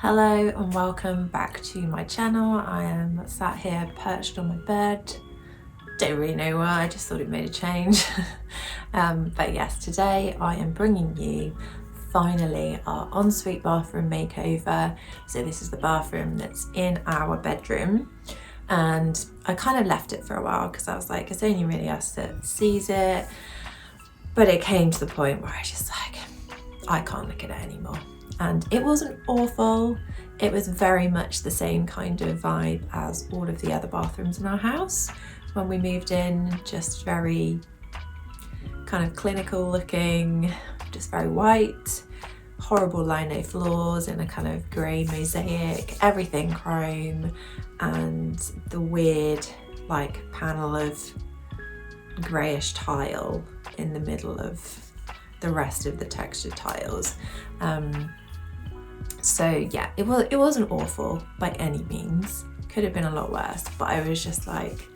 Hello and welcome back to my channel. I am sat here perched on my bed. Don't really know why, I just thought it made a change. But yes, today I am bringing you finally our ensuite bathroom makeover. So this is the bathroom that's in our bedroom. And I kind of left it for a while because I was like, it's only really us that sees it. But it came to the point where I just like, I can't look at it anymore. And it wasn't awful. It was very much the same kind of vibe as all of the other bathrooms in our house when we moved in, just very kind of clinical looking, just very white, horrible lino floors in a kind of grey mosaic, everything chrome, and the weird like panel of greyish tile in the middle of the rest of the textured tiles. So yeah, it wasn't awful by any means. Could have been a lot worse, but I was just like,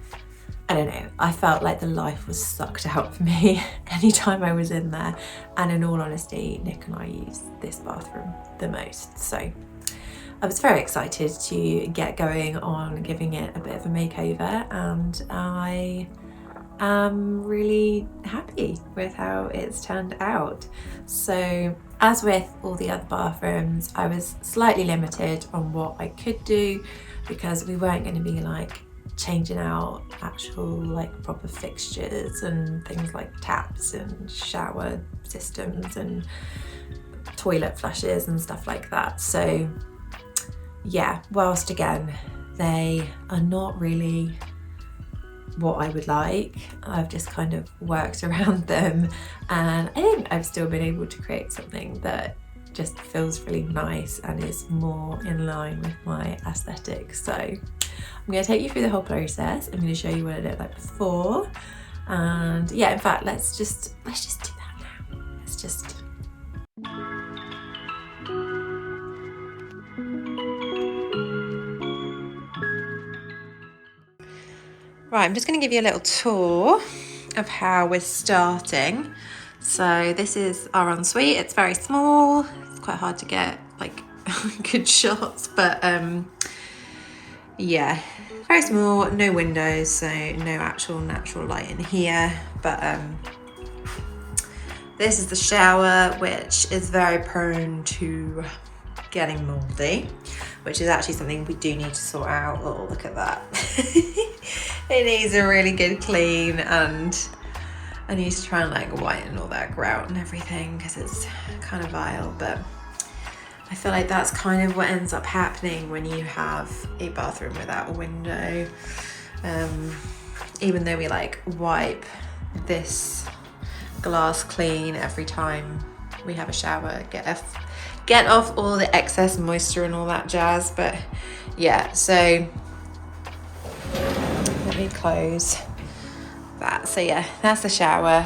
I don't know, I felt like the life was sucked out of me anytime I was in there. And in all honesty, Nick and I use this bathroom the most. So I was very excited to get going on giving it a bit of a makeover, and I am really happy with how it's turned out. So as with all the other bathrooms, I was slightly limited on what I could do because we weren't going to be like changing out actual like proper fixtures and things like taps and shower systems and toilet flushes and stuff like that. So yeah, whilst again they are not really what I would like, I've just kind of worked around them, and I think I've still been able to create something that just feels really nice and is more in line with my aesthetic. So I'm going to take you through the whole process. I'm going to show you what it looked like before, and yeah, in fact let's just do that now. Let's just Right, I'm just going to give you a little tour of how we're starting. So this is our ensuite. It's very small. It's quite hard to get like good shots, but yeah, very small, no windows, so no actual natural light in here. But this is the shower, which is very prone to getting moldy, which is actually something we do need to sort out. Oh, look at that. It needs a really good clean, and I need to try and like whiten all that grout and everything because it's kind of vile. But I feel like that's kind of what ends up happening when you have a bathroom without a window. Even though we like wipe this glass clean every time we have a shower, get off all the excess moisture and all that jazz. But yeah, so let me close that. So yeah, that's the shower.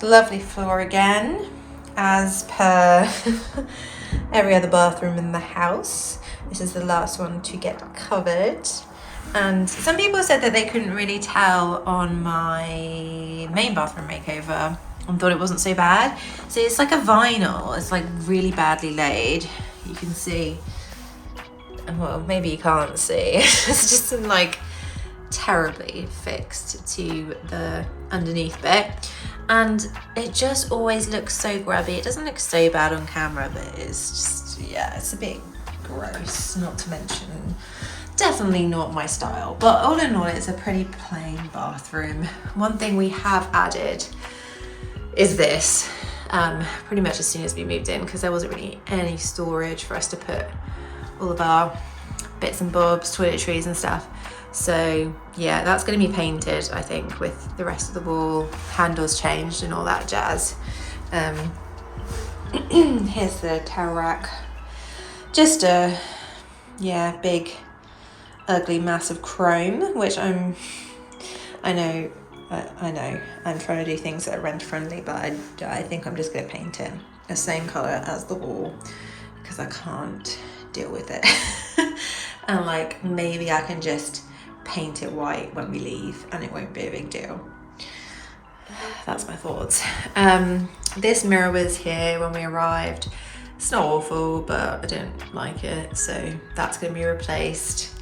Lovely floor again, as per every other bathroom in the house. This is the last one to get covered. And some people said that they couldn't really tell on my main bathroom makeover and thought it wasn't so bad. So it's like a vinyl, it's like really badly laid. You can see, well, maybe you can't see. It's just like terribly fixed to the underneath bit, and it just always looks so grubby. It doesn't look so bad on camera, but it's just, yeah, it's a bit gross, not to mention definitely not my style. But all in all, it's a pretty plain bathroom. One thing we have added is this, pretty much as soon as we moved in, because there wasn't really any storage for us to put all of our bits and bobs, toiletries and stuff. So yeah, that's going to be painted, I think, with the rest of the wall, handles changed and all that jazz. Here's the towel rack. Just a, yeah, big, ugly, massive chrome, which I know, I'm trying to do things that are rent friendly, but I think I'm just going to paint it the same colour as the wall because I can't deal with it. And like, maybe I can just paint it white when we leave and it won't be a big deal. That's my thoughts. This mirror was here when we arrived, It's not awful, but I don't like it, so that's going to be replaced.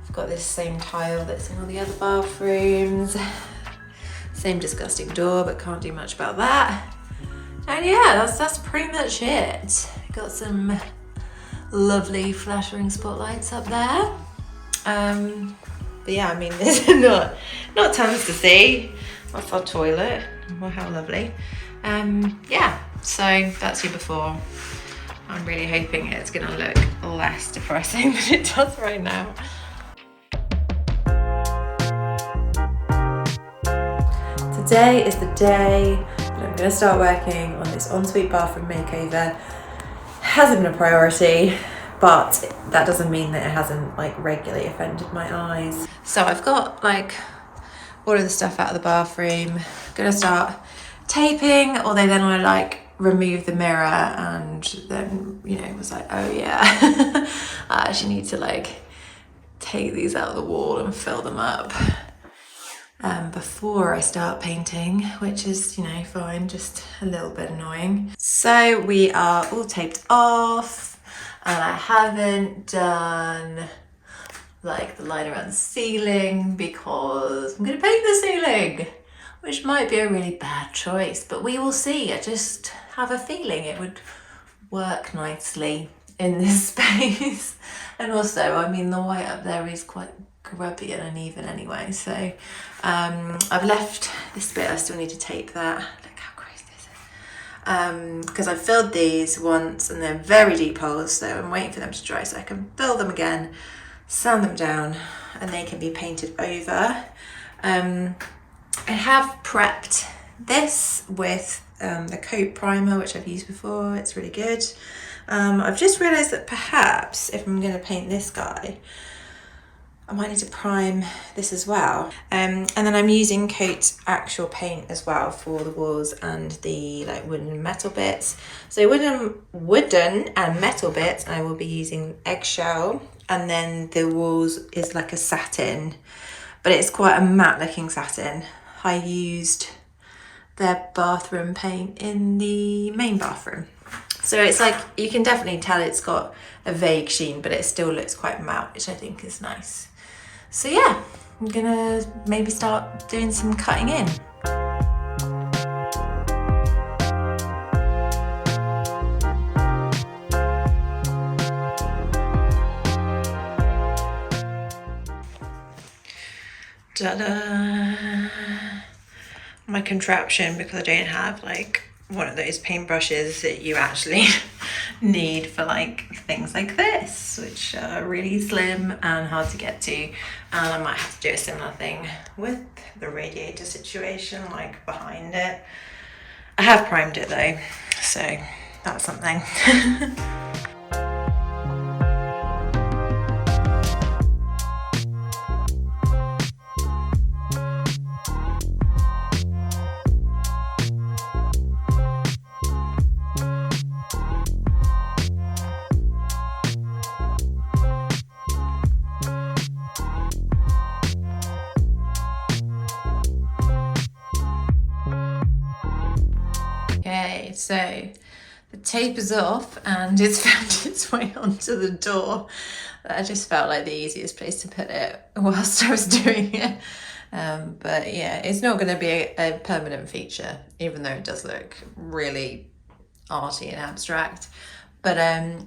I've got this same tile that's in all the other bathrooms. Same disgusting door, but can't do much about that. And yeah, that's pretty much it. Got some lovely flattering spotlights up there. But yeah, I mean, there's not tons to see. That's our toilet. Well, how lovely. Yeah, so that's your before. I'm really hoping it's gonna look less depressing than it does right now. Today is the day that I'm gonna start working on this ensuite bathroom makeover. Hasn't been a priority, but that doesn't mean that it hasn't like regularly offended my eyes. So I've got like all of the stuff out of the bathroom. Gonna start taping, although then I like remove the mirror and then, you know, was like, oh yeah, I actually need to like take these out of the wall and fill them up before I start painting, which is, you know, fine, just a little bit annoying. So we are all taped off, and I haven't done like the line around the ceiling because I'm gonna paint the ceiling, which might be a really bad choice, but we will see. I just have a feeling it would work nicely in this space. And also, I mean, the white up there is quite grubby and uneven anyway, so I've left this bit. I still need to tape that. Look how gross this is. Because I filled these once and they're very deep holes, so I'm waiting for them to dry so I can fill them again, sand them down, and they can be painted over. I have prepped this with the coat primer, which I've used before. It's really good. I've just realised that perhaps if I'm going to paint this guy, I might need to prime this as well. And then I'm using Coat actual paint as well for the walls and the like wooden and metal bits. So wooden and metal bits, I will be using eggshell, and then the walls is like a satin, but it's quite a matte looking satin. I used their bathroom paint in the main bathroom. So it's like, you can definitely tell it's got a vague sheen, but it still looks quite matte, which I think is nice. So yeah, I'm gonna maybe start doing some cutting in. Ta-da! My contraption, because I don't have like one of those paintbrushes that you actually need for like things like this, which are really slim and hard to get to. And I might have to do a similar thing with the radiator situation, like behind it. I have primed it though, so that's something. Okay, so the tape is off and it's found its way onto the door. I just felt like the easiest place to put it whilst I was doing it. But yeah, it's not going to be a permanent feature, even though it does look really arty and abstract. But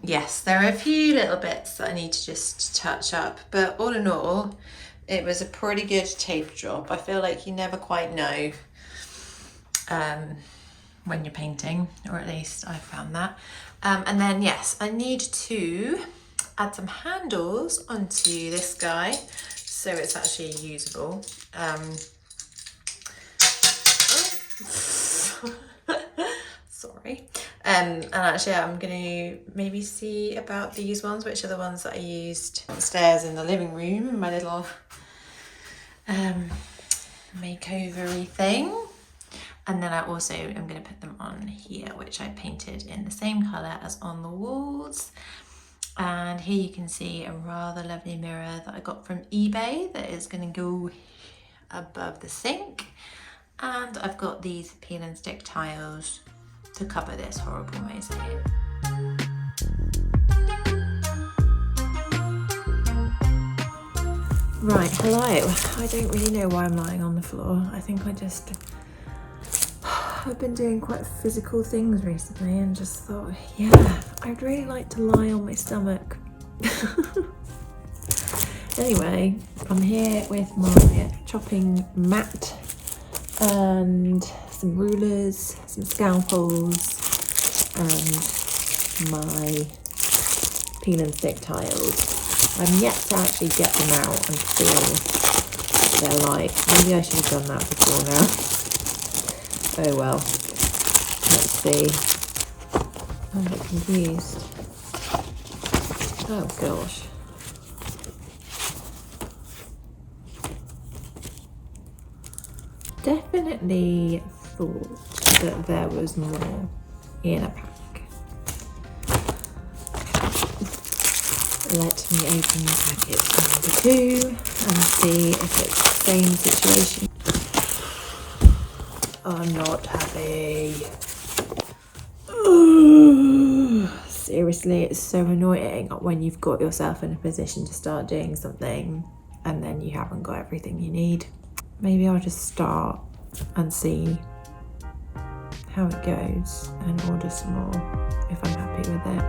yes, there are a few little bits that I need to just touch up. But all in all, it was a pretty good tape job. I feel like you never quite know when you're painting, or at least I found that. And then yes, I need to add some handles onto this guy so it's actually usable. Sorry. And actually I'm going to maybe see about these ones, which are the ones that I used upstairs in the living room, in my little makeover-y thing. And then I also am going to put them on here, which I painted in the same colour as on the walls. And here you can see a rather lovely mirror that I got from eBay that is going to go above the sink. And I've got these peel and stick tiles to cover this horrible mosaic. Right, hello. I don't really know why I'm lying on the floor. I think I've been doing quite physical things recently and just thought, yeah, I'd really like to lie on my stomach. Anyway, I'm here with my chopping mat and some rulers, some scalpels, and my peel and stick tiles. I'm yet to actually get them out and feel what they're like. Maybe I should have done that before now. Oh well. Let's see. I'm a bit confused. Oh gosh. Definitely thought that there was more in a pack. Let me open packet number 2 and see if it's the same situation. I'm not happy. Seriously, it's so annoying when you've got yourself in a position to start doing something and then you haven't got everything you need. Maybe I'll just start and see how it goes and order some more if I'm happy with it.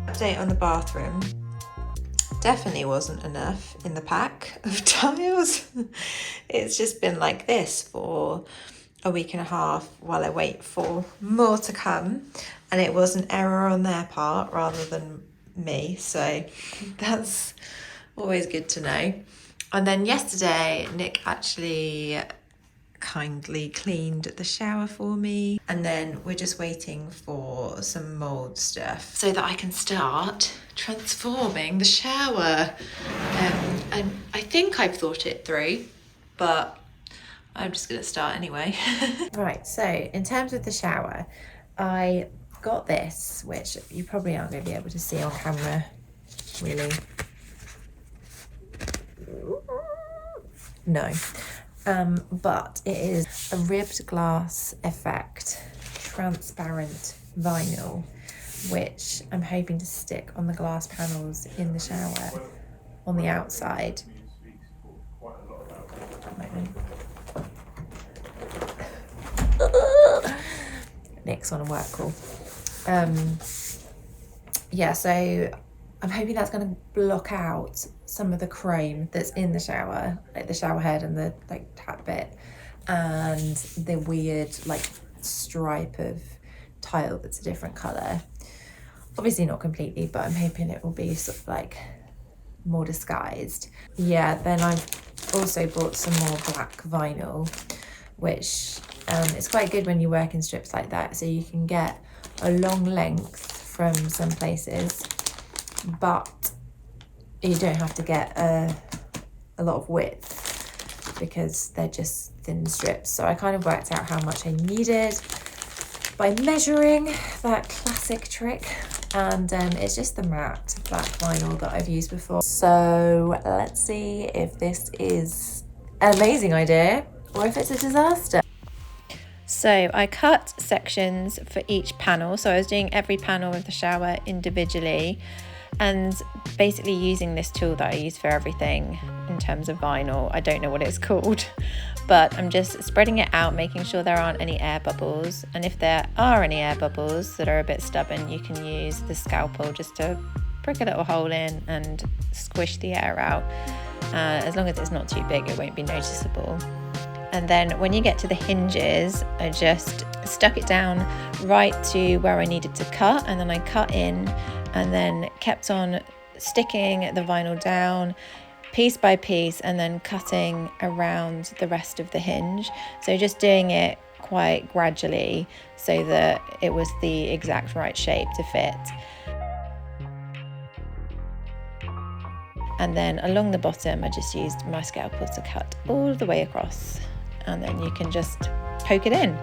Update on the bathroom. Definitely wasn't enough in the pack of tiles. It's just been like this for a week and a half while I wait for more to come, and it was an error on their part rather than me, so that's always good to know. And then yesterday Nick actually kindly cleaned the shower for me, and then we're just waiting for some mold stuff so that I can start transforming the shower. And I think I've thought it through, but I'm just gonna start anyway. Right, so in terms of the shower, I got this, which you probably aren't going to be able to see on camera really. No. But it is a ribbed glass effect, transparent vinyl, which I'm hoping to stick on the glass panels in the shower on the outside. Nick's on a work call. Yeah, so I'm hoping that's going to block out some of the chrome that's in the shower, like the shower head and the like tap bit, and the weird like stripe of tile that's a different colour. Obviously not completely, but I'm hoping it will be sort of like more disguised. Yeah, then I've also bought some more black vinyl, which is quite good when you work in strips like that, so you can get a long length from some places, but you don't have to get a lot of width because they're just thin strips. So I kind of worked out how much I needed by measuring, that classic trick, and it's just the matte black vinyl that I've used before. So let's see if this is an amazing idea or if it's a disaster. So I cut sections for each panel. So I was doing every panel of the shower individually and basically using this tool that I use for everything in terms of vinyl. I don't know what it's called, but I'm just spreading it out, making sure there aren't any air bubbles. And if there are any air bubbles that are a bit stubborn, you can use the scalpel just to prick a little hole in and squish the air out. As long as it's not too big, it won't be noticeable. And then when you get to the hinges, I just stuck it down right to where I needed to cut, and then I cut in and then kept on sticking the vinyl down piece by piece and then cutting around the rest of the hinge. So just doing it quite gradually so that it was the exact right shape to fit. And then along the bottom, I just used my scalpel to cut all the way across, and then you can just poke it in.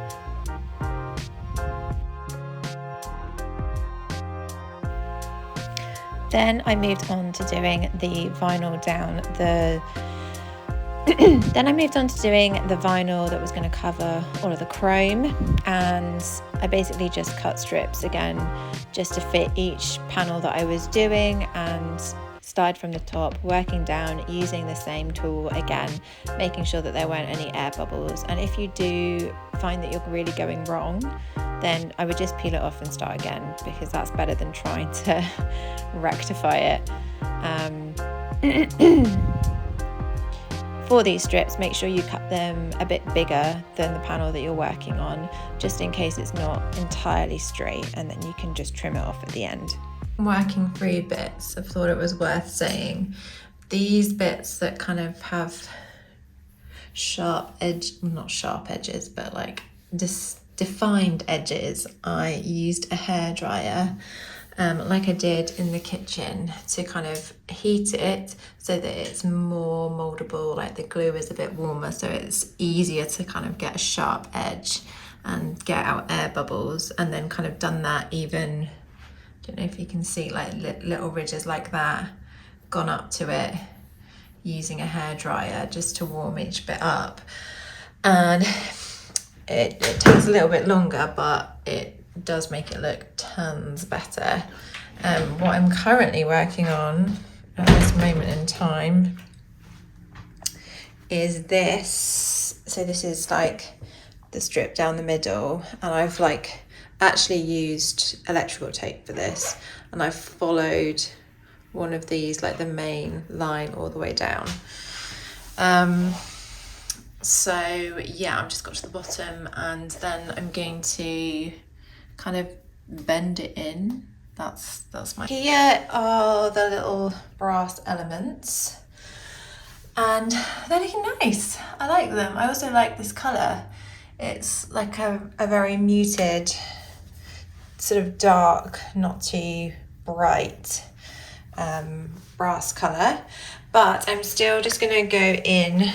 Then I moved on to doing the vinyl down the then I moved on to doing the vinyl that was going to cover all of the chrome, and I basically just cut strips again just to fit each panel that I was doing, and started from the top, working down using the same tool again, making sure that there weren't any air bubbles. And if you do find that you're really going wrong, then I would just peel it off and start again, because that's better than trying to rectify it. For these strips, make sure you cut them a bit bigger than the panel that you're working on, just in case it's not entirely straight, and then you can just trim it off at the end. Working through bits, I thought it was worth saying, these bits that kind of have not sharp edges, but like defined edges, I used a hairdryer, like I did in the kitchen, to kind of heat it so that it's more moldable, like the glue is a bit warmer, so it's easier to kind of get a sharp edge and get out air bubbles. And then kind of done that even, I don't know if you can see, like little ridges like that, gone up to it using a hairdryer just to warm each bit up. And it takes a little bit longer, but it does make it look tons better. What I'm currently working on at this moment in time is this. So this is like the strip down the middle, and I've like actually used electrical tape for this, and I've followed one of these, like the main line, all the way down. So yeah, I've just got to the bottom, and then I'm going to kind of bend it in. That's my... Here are the little brass elements, and they're looking nice. I like them. I also like this colour. It's like a very muted, sort of dark, not too bright brass colour. But I'm still just going to go in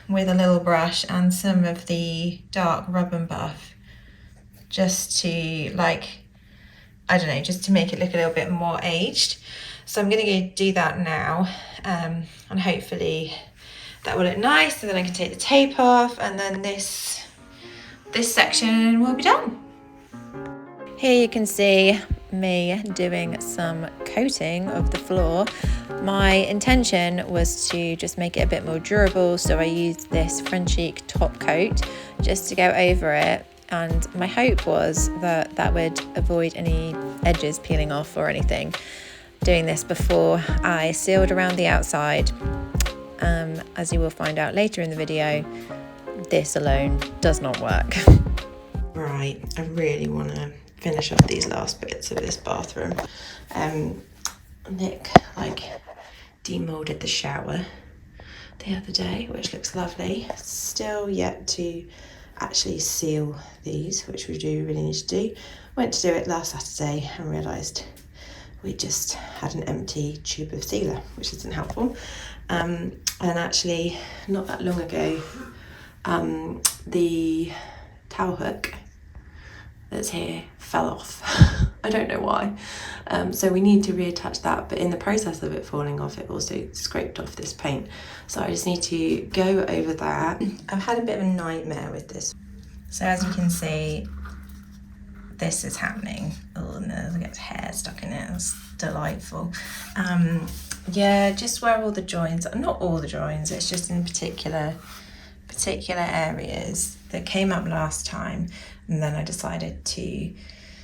with a little brush and some of the dark rub and buff, just to, like, I don't know, just to make it look a little bit more aged. So I'm going to go do that now, and hopefully that will look nice, and then I can take the tape off, and then this section will be done. Here you can see me doing some coating of the floor. My intention was to just make it a bit more durable, so I used this Frenchic top coat just to go over it, and my hope was that that would avoid any edges peeling off or anything. Doing this before I sealed around the outside. As you will find out later in the video, this alone does not work. Right, I really want to finish off these last bits of this bathroom. Nick demolded the shower the other day, which looks lovely. Still yet to actually seal these, which we do really need to do. Went to do it last Saturday and realised we just had an empty tube of sealer, which isn't helpful. And actually, not that long ago, the towel hook that's here fell off. I don't know why. So we need to reattach that, but in the process of it falling off, it also scraped off this paint. So I just need to go over that. I've had a bit of a nightmare with this. So as you can see, this is happening. Oh, and there's like hair stuck in it. It's delightful. Yeah, just where all the joins, not all the joins, it's just in particular areas that came up last time, and then I decided to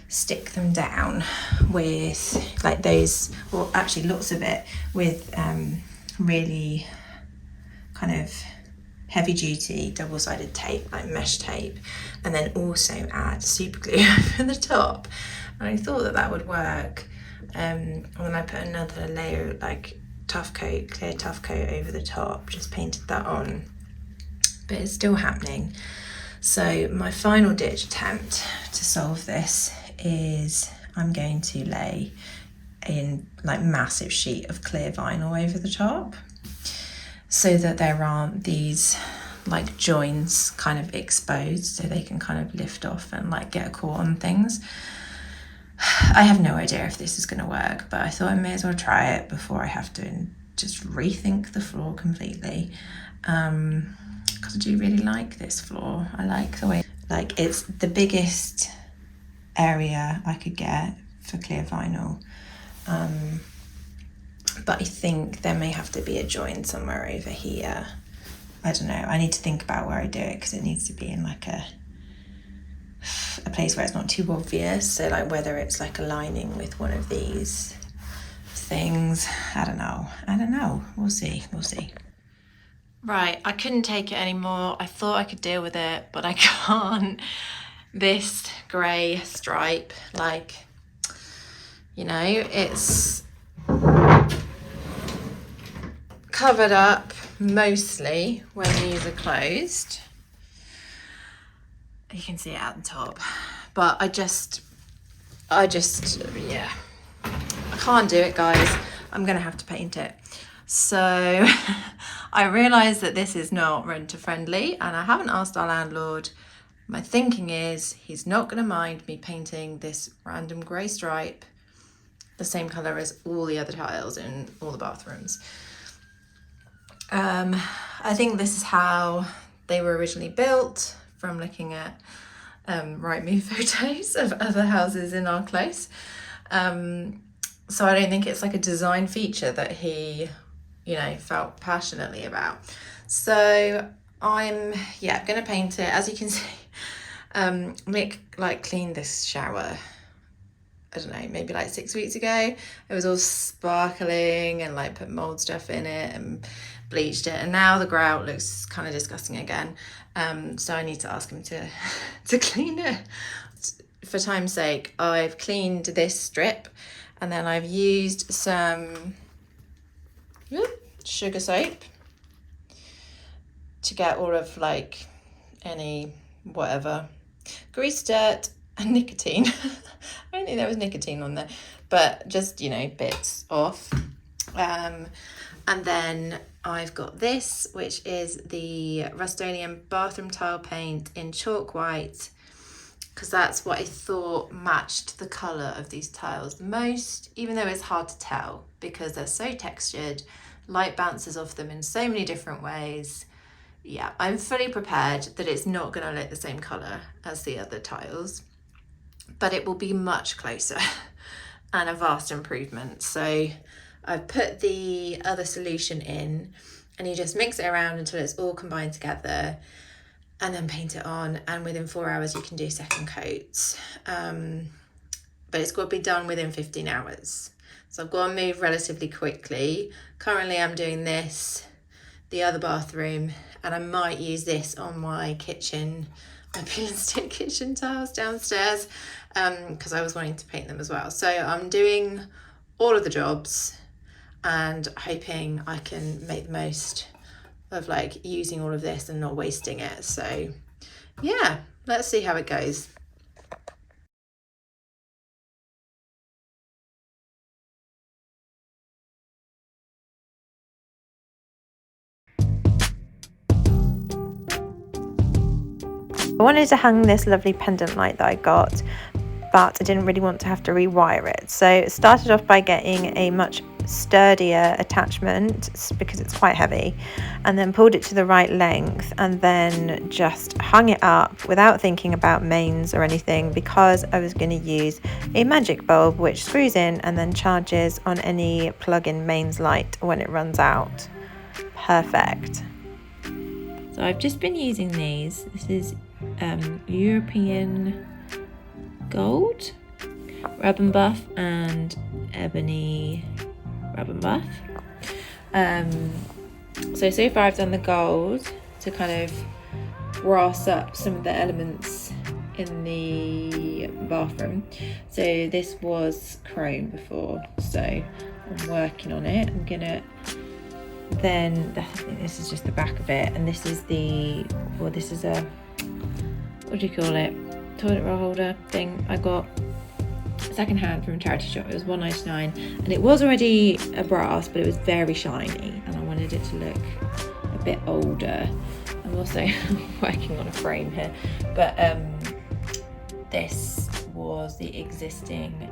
stick them down with like those, well actually lots of it, with really kind of heavy duty double-sided tape, like mesh tape, and then also add super glue over the top. And I thought that would work, and then I put another layer, like clear tough coat over the top, just painted that on, but it's still happening. So my final ditch attempt to solve this is I'm going to lay a like massive sheet of clear vinyl over the top, so that there aren't these like joints kind of exposed, so they can kind of lift off and like get caught on things. I have no idea if this is going to work, but I thought I may as well try it before I have to just rethink the floor completely, because I do really like this floor. I like the way, like, it's the biggest area I could get for clear vinyl, but I think there may have to be a joint somewhere over here. I don't know, I need to think about where I do it, because it needs to be in like a place where it's not too obvious, so like whether it's like aligning with one of these things, I don't know, we'll see. Right, I couldn't take it anymore. I thought I could deal with it, but I can't. This grey stripe, like, you know, it's covered up mostly when these are closed. You can see it at the top, but I just, yeah, I can't do it, guys. I'm gonna have to paint it. So I realised that this is not renter friendly, and I haven't asked our landlord. My thinking is he's not gonna mind me painting this random grey stripe the same colour as all the other tiles in all the bathrooms. I think this is how they were originally built, from looking at Rightmove photos of other houses in our close. So I don't think it's like a design feature that he, you know, felt passionately about. So I'm, yeah, gonna paint it. As you can see, Mick like cleaned this shower, I don't know, maybe like 6 weeks ago. It was all sparkling and like put mold stuff in it and bleached it, and now the grout looks kind of disgusting again. So I need to ask him to clean it. For time's sake, I've cleaned this strip, and then I've used some sugar soap to get all of like any whatever grease, dirt and nicotine. I don't think there was nicotine on there, but just, you know, bits off. And then I've got this, which is the Rust-Oleum bathroom tile paint in chalk white, because that's what I thought matched the colour of these tiles the most, even though it's hard to tell because they're so textured. Light bounces off them in so many different ways. Yeah, I'm fully prepared that it's not going to look the same colour as the other tiles, but it will be much closer and a vast improvement. So I've put the other solution in, and you just mix it around until it's all combined together, and then paint it on, and within 4 hours you can do second coats. But it's got to be done within 15 hours. So I've got to move relatively quickly. Currently I'm doing this, the other bathroom, and I might use this on my kitchen, my peel and stick kitchen tiles downstairs, because I was wanting to paint them as well. So I'm doing all of the jobs and hoping I can make the most of like using all of this and not wasting it. So yeah, let's see how it goes. I wanted to hang this lovely pendant light that I got, but I didn't really want to have to rewire it. So it started off by getting a much sturdier attachment because it's quite heavy, and then pulled it to the right length, and then just hung it up without thinking about mains or anything, because I was going to use a magic bulb which screws in and then charges on any plug-in mains light when it runs out. Perfect. So I've just been using these. This is European Gold Rub and Buff and Ebony Rub and Buff. So far I've done the gold to kind of brass up some of the elements in the bathroom. So this was chrome before, so I'm working on it. I'm gonna then, I think this is just the back of it, and this is the, well, this is a, what do you call it, toilet roll holder thing I got. secondhand from a charity shop. It was £1.99 and it was already a brass, but it was very shiny and I wanted it to look a bit older. I'm also working on a frame here, but this was the existing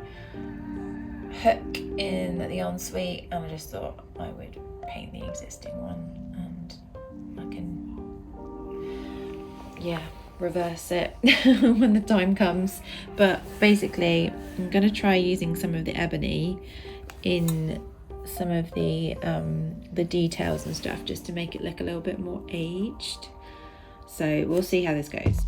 hook in the ensuite, and I just thought I would paint the existing one and I can, yeah, reverse it when the time comes. But basically I'm going to try using some of the ebony in some of the details and stuff, just to make it look a little bit more aged. So we'll see how this goes.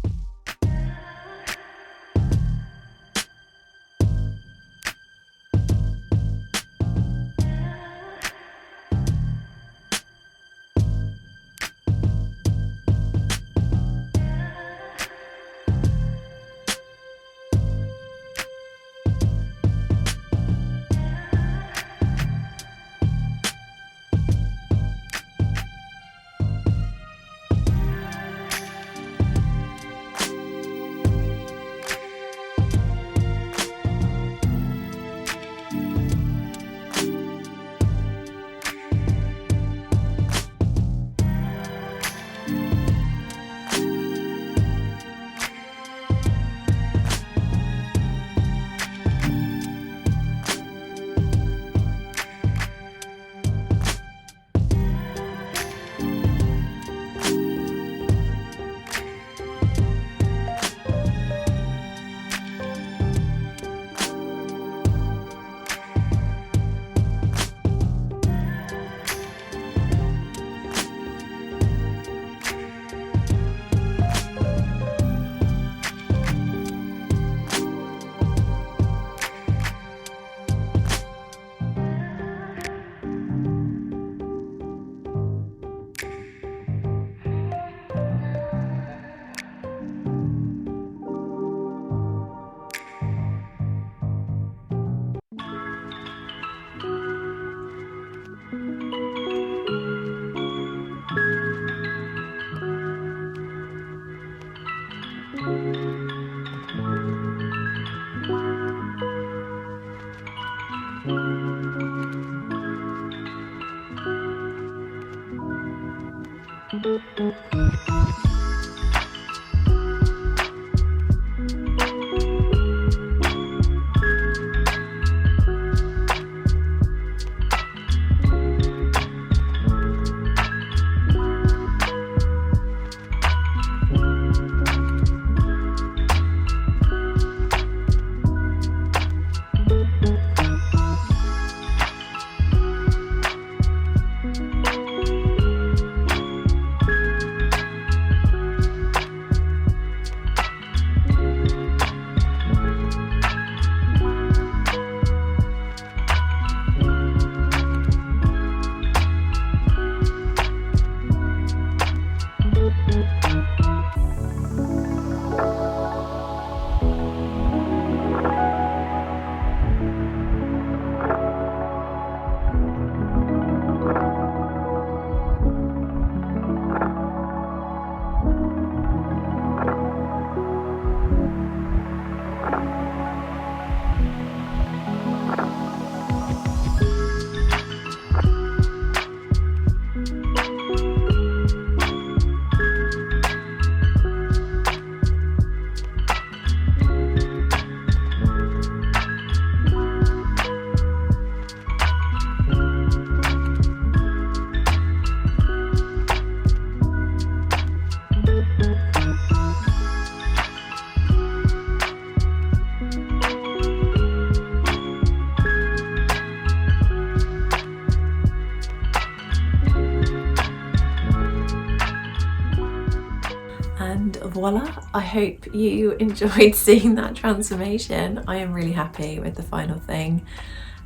Voila, I hope you enjoyed seeing that transformation. I am really happy with the final thing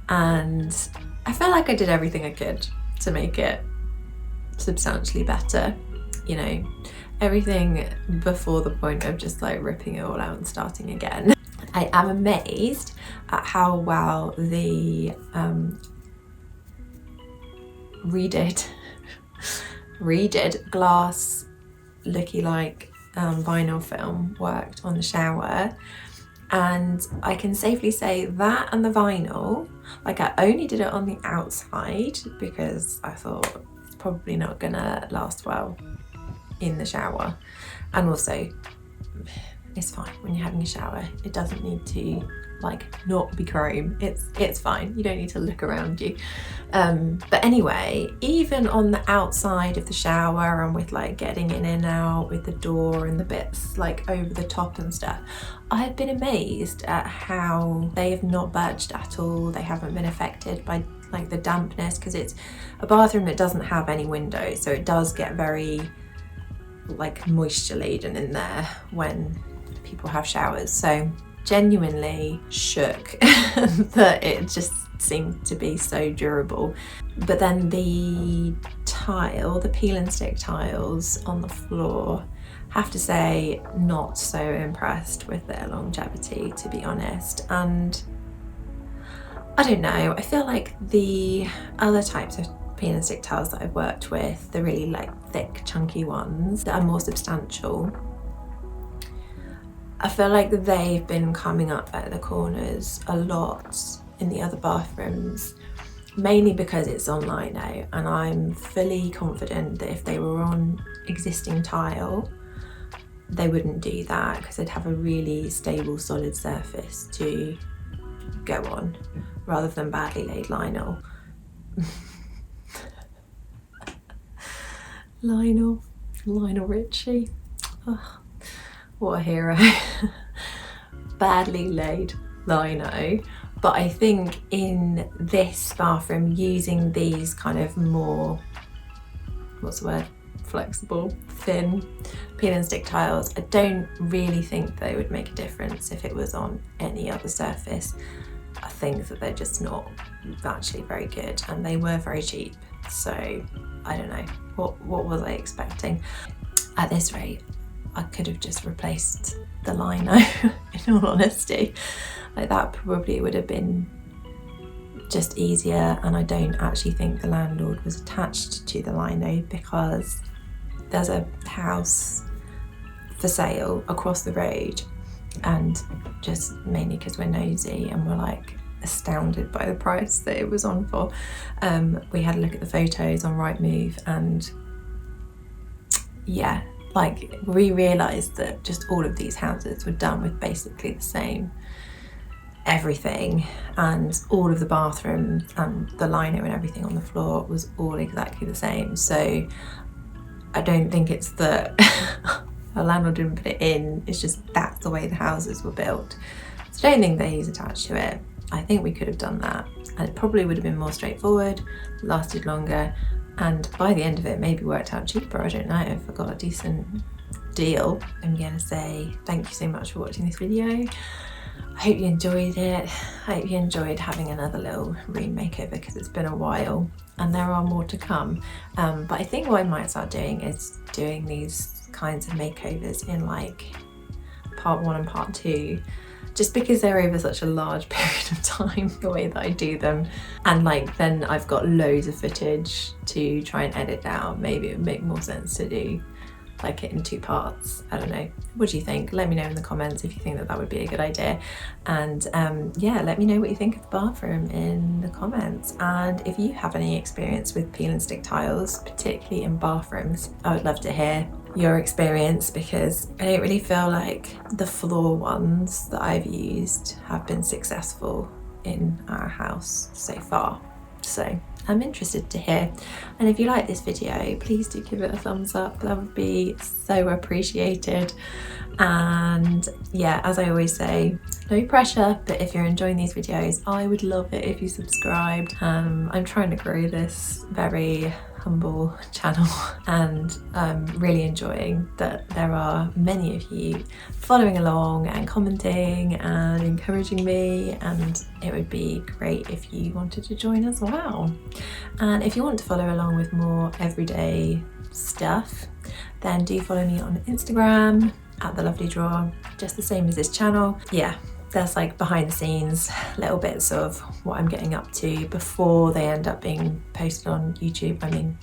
and I felt like I did everything I could to make it substantially better. You know, everything before the point of just like ripping it all out and starting again. I am amazed at how well the redid glass looky like vinyl film worked on the shower. And I can safely say that and the vinyl, like I only did it on the outside because I thought it's probably not gonna last well in the shower. And also, it's fine when you're having a shower. It doesn't need to like not be chrome. It's fine. You don't need to look around you. But anyway, even on the outside of the shower and with like getting in and out with the door and the bits like over the top and stuff, I've been amazed at how they have not budged at all. They haven't been affected by like the dampness, because it's a bathroom that doesn't have any windows, so it does get very like moisture laden in there when people have showers. So genuinely shook that it just seemed to be so durable. But then the tile, the peel and stick tiles on the floor, have to say, not so impressed with their longevity, to be honest. And I don't know, I feel like the other types of peel and stick tiles that I've worked with, the really like thick chunky ones that are more substantial, I feel like they've been coming up at the corners a lot in the other bathrooms, mainly because it's on lino, and I'm fully confident that if they were on existing tile, they wouldn't do that, because they'd have a really stable solid surface to go on rather than badly laid lino. Lionel Richie. Oh, what a hero. Badly laid lino. But I think in this bathroom, using these kind of more, what's the word, flexible, thin peel and stick tiles, I don't really think they would make a difference if it was on any other surface. I think that they're just not actually very good, and they were very cheap, so I don't know, what was I expecting? At this rate, I could have just replaced the lino, in all honesty. Like that probably would have been just easier, and I don't actually think the landlord was attached to the lino, because there's a house for sale across the road, and just mainly because we're nosy and we're like astounded by the price that it was on for, we had a look at the photos on Rightmove, and yeah, like we realised that just all of these houses were done with basically the same everything, and all of the bathrooms and the lino and everything on the floor was all exactly the same. So I don't think it's that the landlord didn't put it in, it's just that's the way the houses were built. So I don't think that he's attached to it. I think we could have done that, and it probably would have been more straightforward, lasted longer, and by the end of it maybe worked out cheaper. I don't know, if I got a decent deal. I'm gonna say thank you so much for watching this video. I hope you enjoyed it. I hope you enjoyed having another little room makeover, because it's been a while and there are more to come. But I think what I might start doing is doing these kinds of makeovers in like part 1 and part 2, just because they're over such a large period of time, the way that I do them. And like then I've got loads of footage to try and edit down. Maybe it would make more sense to do like it in 2 parts. I don't know. What do you think? Let me know in the comments if you think that that would be a good idea. And yeah, let me know what you think of the bathroom in the comments. And if you have any experience with peel and stick tiles, particularly in bathrooms, I would love to hear your experience, because I don't really feel like the floor ones that I've used have been successful in our house so far. So I'm interested to hear. And if you like this video, please do give it a thumbs up. That would be so appreciated. And yeah, as I always say, no pressure, but if you're enjoying these videos, I would love it if you subscribed. I'm trying to grow this very humble channel, and I'm really enjoying that there are many of you following along and commenting and encouraging me, and it would be great if you wanted to join as well. And if you want to follow along with more everyday stuff, then do follow me on Instagram at The Lovely Drawer, just the same as this channel. Yeah, there's like behind the scenes little bits of what I'm getting up to before they end up being posted on YouTube. I mean,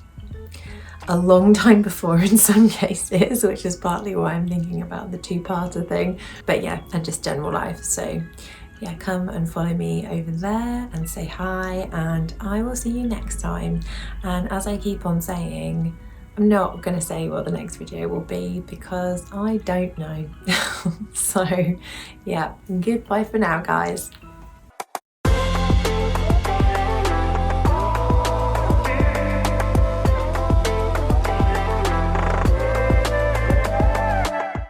a long time before in some cases, which is partly why I'm thinking about the two-parter thing. But yeah, and just general life. So yeah, come and follow me over there and say hi, and I will see you next time. And as I keep on saying, I'm not gonna say what the next video will be because I don't know. So yeah, goodbye for now, guys.